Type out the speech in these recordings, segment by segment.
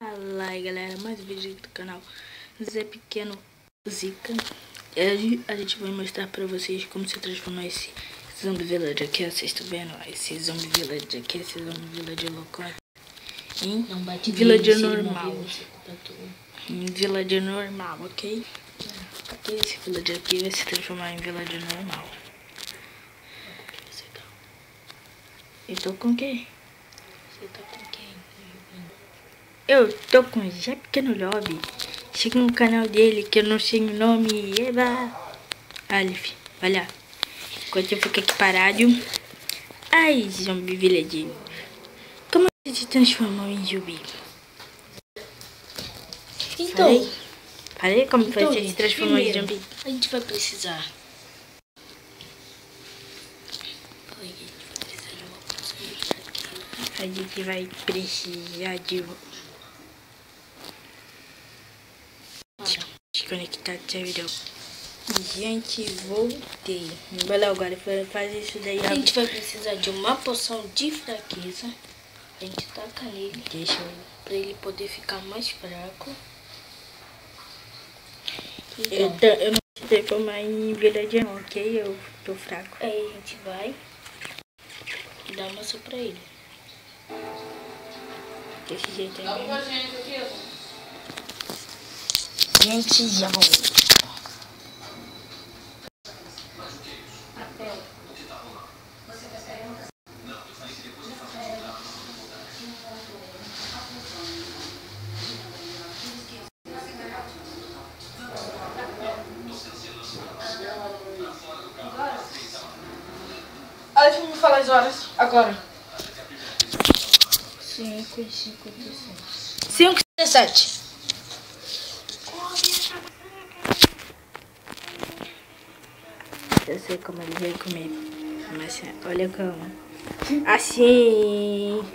Fala aí galera, mais um vídeo do canal Zé Pequeno Zica. A gente vai mostrar pra vocês como se transformar esse Zombie Village aqui, ó. Vocês estão vendo? Esse Zombie Village aqui, esse Zombie Village louco em Village normal. Em Village normal, ok? Aqui, esse Village aqui vai se transformar em Village normal. Eu tô com quem? Você tá com quem? Eu tô com o Zé Pequeno Lobby. Siga no canal dele que eu não sei o nome. Eba! Aleph, vai lá. Enquanto eu fico aqui parado. Ai, Zombie Village. Como você se transformou em zumbi? Então, Falei como você se transformou em zumbi? A gente vai precisar. A gente vai precisar de desconectar do servidor. Gente, voltei. Vai lá agora, faz isso daí. A gente vai precisar de uma poção de fraqueza. A gente taca nele. Deixa eu... Pra ele poder ficar mais fraco. Eu não sei transformar em Village não, ok? Eu tô fraco. Aí a gente vai dar massa pra ele. Desse jeito aí. Gente, já vou. Deixa eu me falar as horas agora. 5:57. 5:57. Eu sei como ele veio comer. Mas olha como. Assim.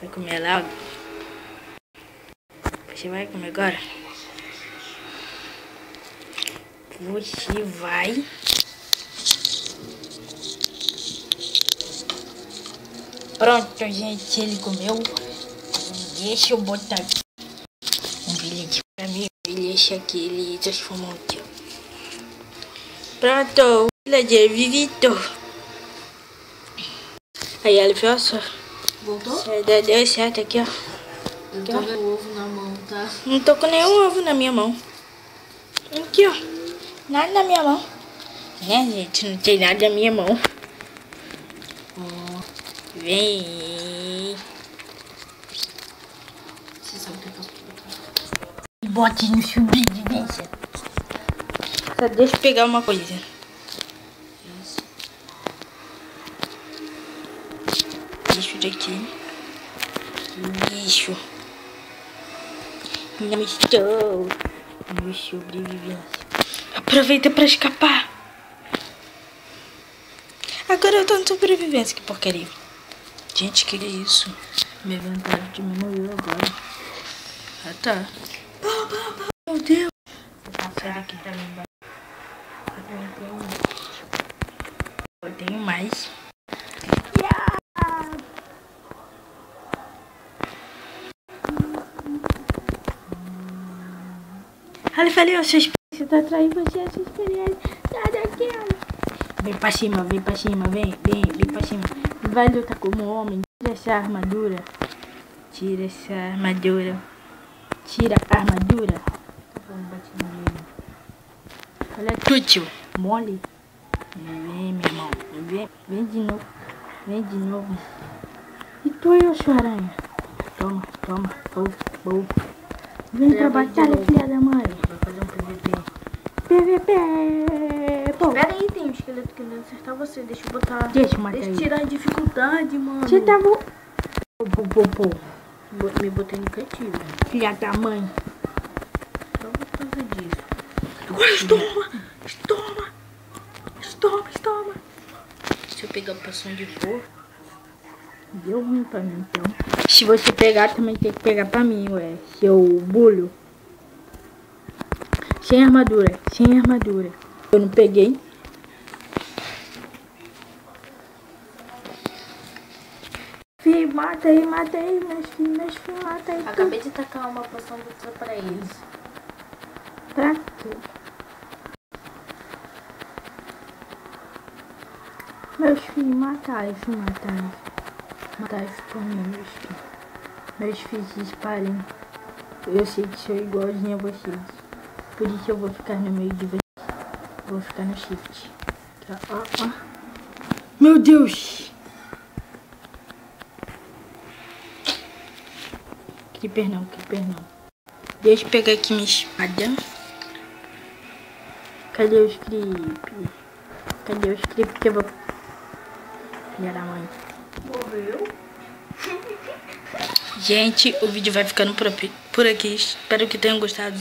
Vai comer logo. Você vai comer agora? Você vai. Pronto, gente, ele comeu. Deixa eu botar aqui um bilhete pra mim. Deixa aqui, ele transformou aqui, ó. Pronto, villager vivito. Aí, Aleph, olha só. Voltou? Deu certo aqui, ó. Eu tô com o ovo na mão, tá? Não tô com nenhum ovo na minha mão. Aqui, ó. Nada na minha mão. É, gente, não tem nada na minha mão. Vem. Você sabe o que eu posso botar? Bote no sobrevivência. Só deixa eu pegar uma coisa. Isso. Lixo daqui. Lixo. Não estou no sobrevivência. Aproveita pra escapar. Agora eu tô no sobrevivência. Que porcaria. Gente, que é isso? Meu inventário diminuiu agora. Ah, tá. Meu Deus. Sai daqui pra mim. Eu tenho mais. Olha, falei, você tá traindo você, essa experiência. Sai daqui, olha. Vem pra cima, vem pra cima, vem pra cima. Vai lutar como homem. Tira essa armadura. Tira essa armadura. Tira a armadura. Olha, tútil. Mole. Vem, meu irmão. Vem de novo. Vem de novo. E tu aí, ô sua aranha? Toma. Boa. Vem pra batalha, filha da mãe. Vai fazer um PVP. PVP. Pô. Espera aí, tem um esqueleto querendo acertar você. Deixa eu botar. Deixa eu matar Deixa eu ele. tirar a dificuldade, mano. Você tá bom? Pô. Me botei no cativo. Filha da mãe. Só por causa disso. Toma. Deixa eu pegar a poção de fogo. Deu ruim pra mim, então. Se você pegar, também tem que pegar pra mim, ué. Seu bulho. Sem armadura. Eu não peguei. matei, meus filhos, matei. Acabei de tacar uma poção extra pra eles. Pra quê? Meus filhos, matai por mim, meus filhos. Meus filhos disparem. Eu sei que sou igualzinho a vocês. Por isso eu vou ficar no meio de vocês. Vou ficar no shift. Tá, ó. Meu Deus! Creeper não. Deixa eu pegar aqui minha espada. Cadê os creep? Que eu vou... Filha da mãe. Morreu? Gente, o vídeo vai ficando por aqui. Espero que tenham gostado.